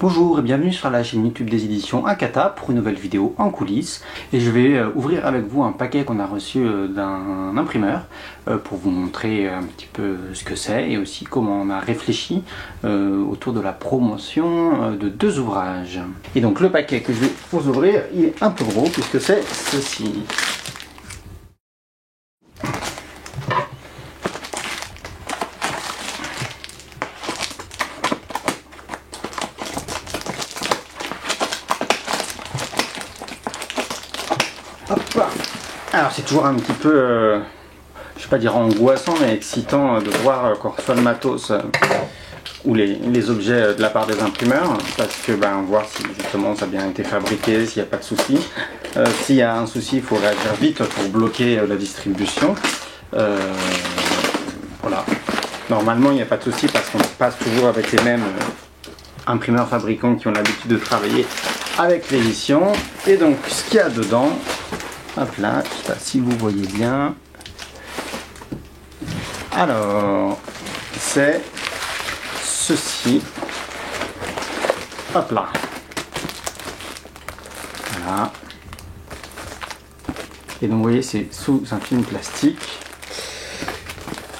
Bonjour et bienvenue sur la chaîne YouTube des éditions Akata pour une nouvelle vidéo en coulisses. Et je vais ouvrir avec vous un paquet qu'on a reçu d'un imprimeur pour vous montrer un petit peu ce que c'est et aussi comment on a réfléchi autour de la promotion de deux ouvrages. Et donc le paquet que je vais vous ouvrir, il est un peu gros puisque c'est ceci. Hop. Alors c'est toujours un petit peu, je vais pas dire angoissant, mais excitant de voir qu'on reçoit le matos ou les objets de la part des imprimeurs, parce que voir si justement ça a bien été fabriqué, s'il n'y a pas de souci. S'il y a un souci, il faut réagir vite pour bloquer la distribution. Voilà. Normalement il n'y a pas de souci parce qu'on passe toujours avec les mêmes imprimeurs fabricants qui ont l'habitude de travailler avec l'édition. Et donc ce qu'il y a dedans, hop là, je sais pas si vous voyez bien. Alors, c'est ceci. Hop là. Voilà. Et donc vous voyez, c'est sous un film plastique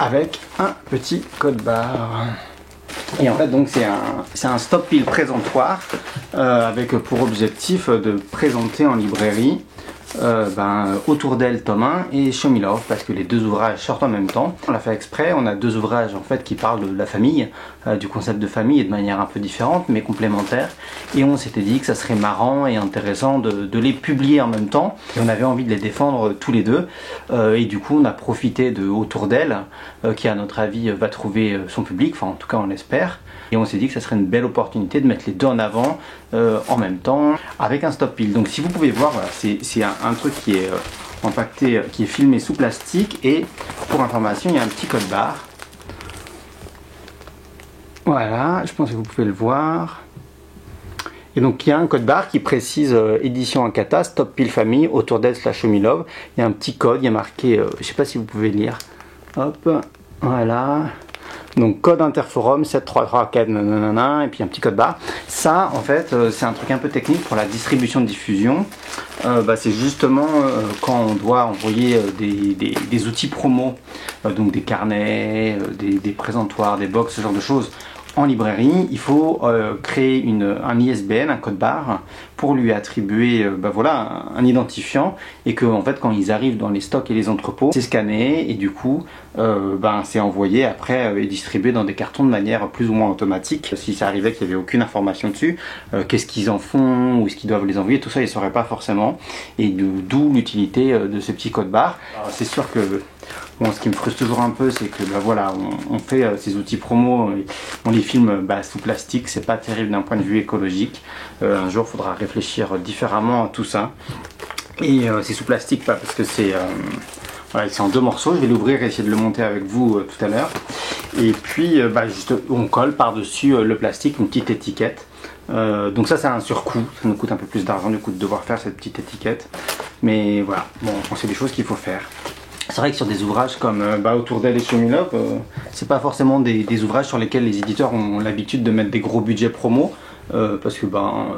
avec un petit code barre. Et en fait donc c'est un stop pile présentoir avec pour objectif de présenter en librairie Autour d'elle tome 1 et Show Me Love, parce que les deux ouvrages sortent en même temps. On l'a fait exprès, on a deux ouvrages en fait qui parlent de la famille, du concept de famille, et de manière un peu différente mais complémentaire, et on s'était dit que ça serait marrant et intéressant de les publier en même temps, et on avait envie de les défendre tous les deux, et du coup on a profité de Autour d'elle qui à notre avis va trouver son public, enfin en tout cas on l'espère, et on s'est dit que ça serait une belle opportunité de mettre les deux en avant en même temps avec un stop pile. Donc si vous pouvez voir, voilà, c'est un truc qui est empaqueté, qui est filmé sous plastique, et pour information il y a un petit code barre. Voilà, je pense que vous pouvez le voir. Et donc il y a un code barre qui précise édition Akata, stop pile famille, Autour d'elle / Show Me Love. Il y a un petit code, il y a marqué, je sais pas si vous pouvez lire. Hop, voilà. Donc code interforum 7334 nanana, et puis un petit code barre. Ça en fait c'est un truc un peu technique pour la distribution de diffusion. C'est justement quand on doit envoyer des outils promo, donc des carnets, des présentoirs, des box, ce genre de choses en librairie, il faut créer un ISBN, un code barre, pour lui attribuer voilà, un identifiant, et que en fait quand ils arrivent dans les stocks et les entrepôts, c'est scanné et du coup c'est envoyé après et distribué dans des cartons de manière plus ou moins automatique. Si ça arrivait qu'il n'y avait aucune information dessus, qu'est-ce qu'ils en font, où est-ce qu'ils doivent les envoyer, tout ça ils ne sauraient pas forcément, et d'où l'utilité de ces petits codes barres. C'est sûr que bon, ce qui me frustre toujours un peu, c'est que voilà, on fait ces outils promo, on les filme sous plastique, c'est pas terrible d'un point de vue écologique. Un jour, il faudra réfléchir différemment à tout ça. Et c'est sous plastique, pas parce que c'est voilà, c'est en deux morceaux. Je vais l'ouvrir et essayer de le monter avec vous tout à l'heure. Et puis, juste, on colle par-dessus le plastique une petite étiquette. Donc ça, c'est un surcoût. Ça nous coûte un peu plus d'argent du coup de devoir faire cette petite étiquette. Mais voilà, bon, c'est des choses qu'il faut faire. C'est vrai que sur des ouvrages comme Autour d'elle et Show Me Love, c'est pas forcément des ouvrages sur lesquels les éditeurs ont l'habitude de mettre des gros budgets promo, parce que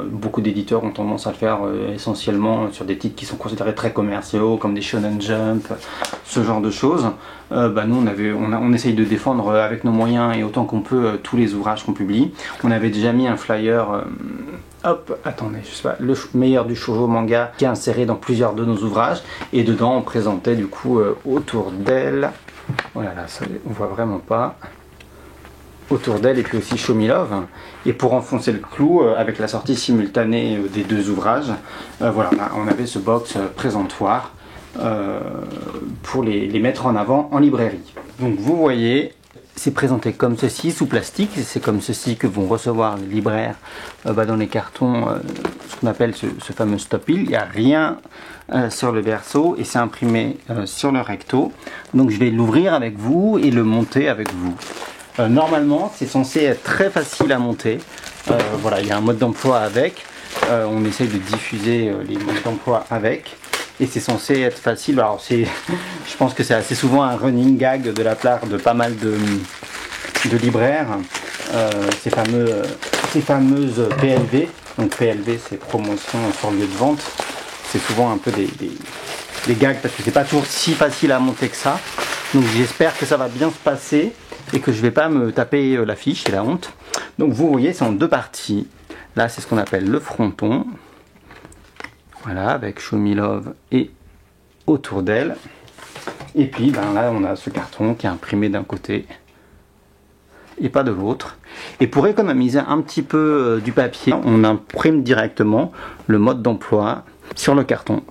beaucoup d'éditeurs ont tendance à le faire essentiellement sur des titres qui sont considérés très commerciaux, comme des Shonen Jump, ce genre de choses. Nous on essaye de défendre avec nos moyens et autant qu'on peut tous les ouvrages qu'on publie. On avait déjà mis un flyer, hop, attendez, je sais pas, le meilleur du shoujo manga, qui est inséré dans plusieurs de nos ouvrages, et dedans on présentait du coup Autour d'elle, voilà, là ça, on voit vraiment pas, Autour d'elle, et puis aussi Show Me Love. Et pour enfoncer le clou, avec la sortie simultanée des deux ouvrages, voilà, on avait ce box présentoir pour les mettre en avant en librairie. Donc vous voyez, c'est présenté comme ceci, sous plastique, c'est comme ceci que vont recevoir les libraires dans les cartons, ce qu'on appelle ce fameux stop pile. Il n'y a rien sur le verso et c'est imprimé sur le recto. Donc je vais l'ouvrir avec vous et le monter avec vous. Normalement c'est censé être très facile à monter, voilà, il y a un mode d'emploi avec, on essaye de diffuser les modes d'emploi avec. Et c'est censé être facile. Alors je pense que c'est assez souvent un running gag de la part de pas mal de libraires, ces fameux ces fameuses PLV. Donc PLV, c'est promotion sur lieu de vente. C'est souvent un peu des gags parce que c'est pas toujours si facile à monter que ça. Donc j'espère que ça va bien se passer et que je vais pas me taper l'affiche, c'est la honte. Donc vous voyez, c'est en deux parties. Là, c'est ce qu'on appelle le fronton. Voilà, avec Show Me Love et autour d'elle. Et puis ben là, on a ce carton qui est imprimé d'un côté et pas de l'autre. Et pour économiser un petit peu du papier, on imprime directement le mode d'emploi sur le carton.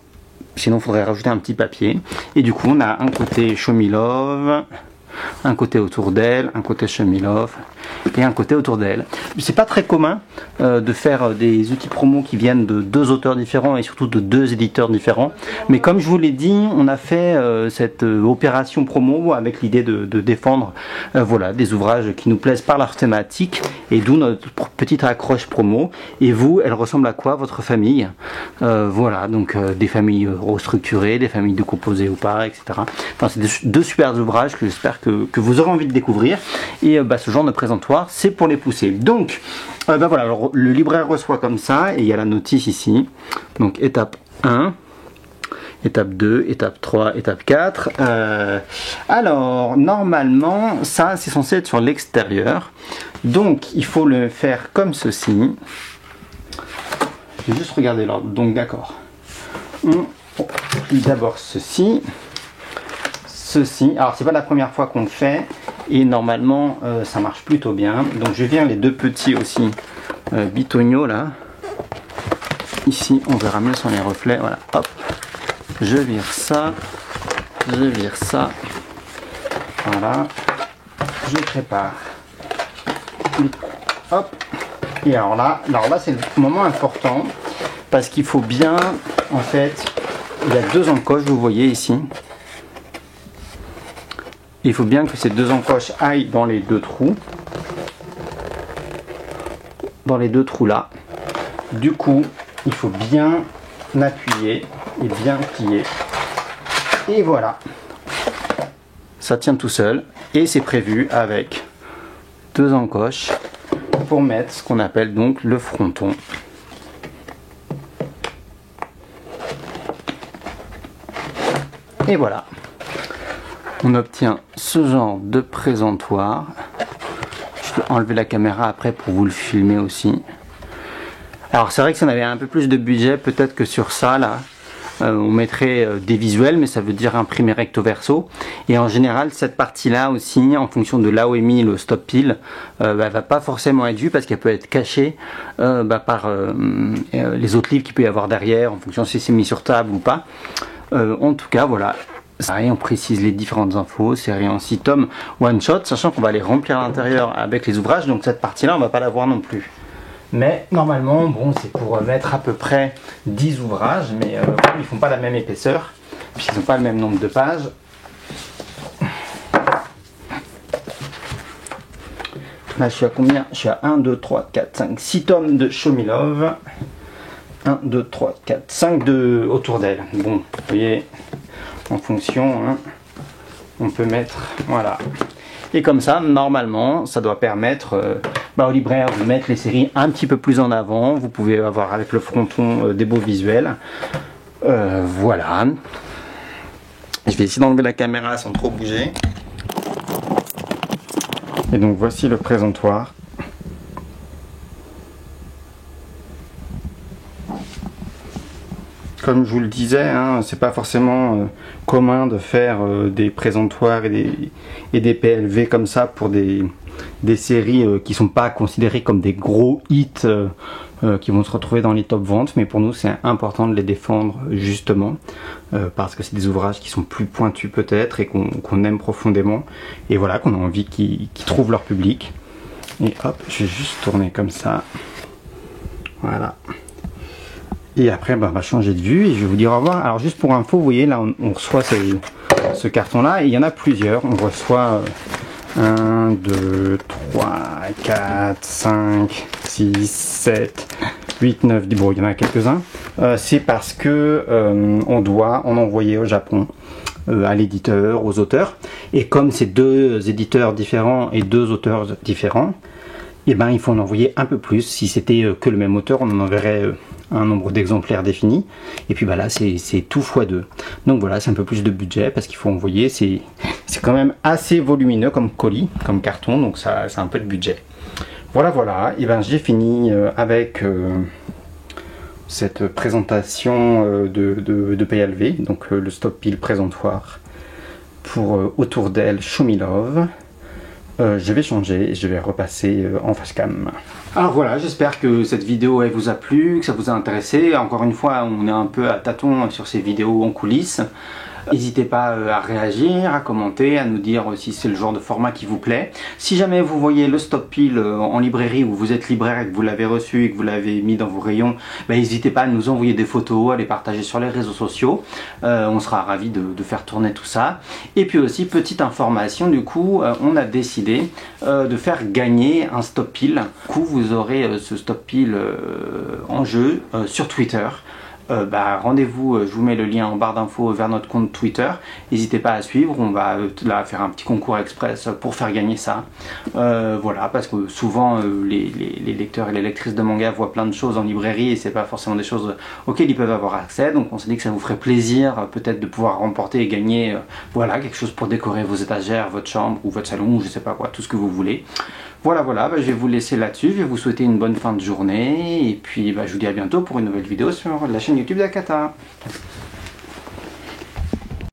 Sinon, il faudrait rajouter un petit papier. Et du coup, on a un côté Show Me Love, un côté autour d'elle, un côté Show Me Love et un côté autour d'elle. C'est pas très commun de faire des outils promo qui viennent de deux auteurs différents et surtout de deux éditeurs différents. Mais comme je vous l'ai dit, on a fait cette opération promo avec l'idée de défendre voilà, des ouvrages qui nous plaisent par leur thématique et d'où notre petite accroche promo. Et vous, elle ressemble à quoi votre famille? Voilà, donc des familles restructurées, des familles décomposées ou pas, etc. Enfin, c'est deux super ouvrages que j'espère que vous aurez envie de découvrir. Et ce genre de présentoir, c'est pour les pousser. Donc, voilà, alors, le libraire reçoit comme ça, et il y a la notice ici. Donc, étape 1, étape 2, étape 3, étape 4. Alors, normalement, ça, c'est censé être sur l'extérieur. Donc, il faut le faire comme ceci. Je vais juste regarder l'ordre. Donc, d'accord. On plie d'abord ceci. Ceci. Alors, c'est pas la première fois qu'on le fait. Et normalement, ça marche plutôt bien. Donc, je viens les deux petits aussi bitognos là. Ici, on verra mieux sur les reflets. Voilà, hop. Je vire ça. Je vire ça. Voilà. Je prépare. Hop. Et alors là c'est le moment important. Parce qu'il faut bien, en fait, il y a deux encoches, vous voyez ici. Il faut bien que ces deux encoches aillent dans les deux trous. Dans les deux trous là. Du coup, il faut bien appuyer et bien plier. Et voilà. Ça tient tout seul. Et c'est prévu avec deux encoches pour mettre ce qu'on appelle donc le fronton. Et voilà. On obtient ce genre de présentoir. Je peux enlever la caméra après pour vous le filmer aussi. Alors c'est vrai que si on avait un peu plus de budget, peut-être que sur ça là, on mettrait des visuels, mais ça veut dire imprimer recto verso. Et en général, cette partie-là aussi, en fonction de là où est mis le stop pile, va pas forcément être vue parce qu'elle peut être cachée par les autres livres qu'il peut y avoir derrière, en fonction si c'est mis sur table ou pas. En tout cas, voilà. Et on précise les différentes infos, série en 6 tomes, one shot, sachant qu'on va les remplir à l'intérieur avec les ouvrages, donc cette partie-là, on va pas la voir non plus. Mais normalement, bon, c'est pour mettre à peu près 10 ouvrages, mais ils font pas la même épaisseur, puisqu'ils n'ont pas le même nombre de pages. Là, je suis à combien? Je suis à 1, 2, 3, 4, 5, 6 tomes de Show Me Love. 1, 2, 3, 4, 5 de autour d'elle. Bon, vous voyez, en fonction, hein, on peut mettre, voilà. Et comme ça, normalement, ça doit permettre au libraire de mettre les séries un petit peu plus en avant. Vous pouvez avoir avec le fronton des beaux visuels. Voilà. Je vais essayer d'enlever la caméra sans trop bouger. Et donc voici le présentoir. Comme je vous le disais, hein, c'est pas forcément commun de faire des présentoirs et des PLV comme ça pour des séries qui sont pas considérées comme des gros hits qui vont se retrouver dans les top ventes, mais pour nous c'est important de les défendre justement parce que c'est des ouvrages qui sont plus pointus peut-être et qu'on aime profondément et voilà, qu'on a envie qu'ils trouvent leur public. Et hop, je vais juste tourner comme ça, voilà. Et après, on va changer de vue et je vais vous dire au revoir. Alors juste pour info, vous voyez, là on reçoit ce carton-là et il y en a plusieurs. On reçoit 1, 2, 3, 4, 5, 6, 7, 8, 9, 10. Bon, il y en a quelques-uns. C'est parce que on doit en envoyer au Japon à l'éditeur, aux auteurs. Et comme c'est deux éditeurs différents et deux auteurs différents, et ben il faut en envoyer un peu plus. Si c'était que le même auteur, on en enverrait un nombre d'exemplaires défini, et puis bah là c'est tout x2. Donc voilà, c'est un peu plus de budget parce qu'il faut envoyer, c'est quand même assez volumineux comme colis, comme carton, donc ça c'est un peu de budget. Voilà, et ben j'ai fini avec cette présentation de PLV, donc le Stop Pile présentoir pour Autour d'elle Show Me Love. Je vais changer et je vais repasser en facecam. Alors voilà, j'espère que cette vidéo elle vous a plu, que ça vous a intéressé. Encore une fois, on est un peu à tâtons sur ces vidéos en coulisses. N'hésitez pas à réagir, à commenter, à nous dire si c'est le genre de format qui vous plaît. Si jamais vous voyez le Stop Pile en librairie, ou vous êtes libraire et que vous l'avez reçu et que vous l'avez mis dans vos rayons, n'hésitez pas à nous envoyer des photos, à les partager sur les réseaux sociaux. On sera ravis de faire tourner tout ça. Et puis aussi, petite information, du coup, on a décidé de faire gagner un Stop Pile. Du coup, vous aurez ce Stop Pile en jeu sur Twitter. Rendez-vous, je vous mets le lien en barre d'infos vers notre compte Twitter. N'hésitez pas à suivre, on va là faire un petit concours express pour faire gagner ça. Voilà, parce que souvent les lecteurs et les lectrices de manga voient plein de choses en librairie et c'est pas forcément des choses auxquelles ils peuvent avoir accès. Donc on s'est dit que ça vous ferait plaisir peut-être de pouvoir remporter et gagner voilà, quelque chose pour décorer vos étagères, votre chambre ou votre salon, ou je sais pas quoi, tout ce que vous voulez. Voilà, je vais vous laisser là-dessus, je vais vous souhaiter une bonne fin de journée, et puis je vous dis à bientôt pour une nouvelle vidéo sur la chaîne YouTube d'Akata.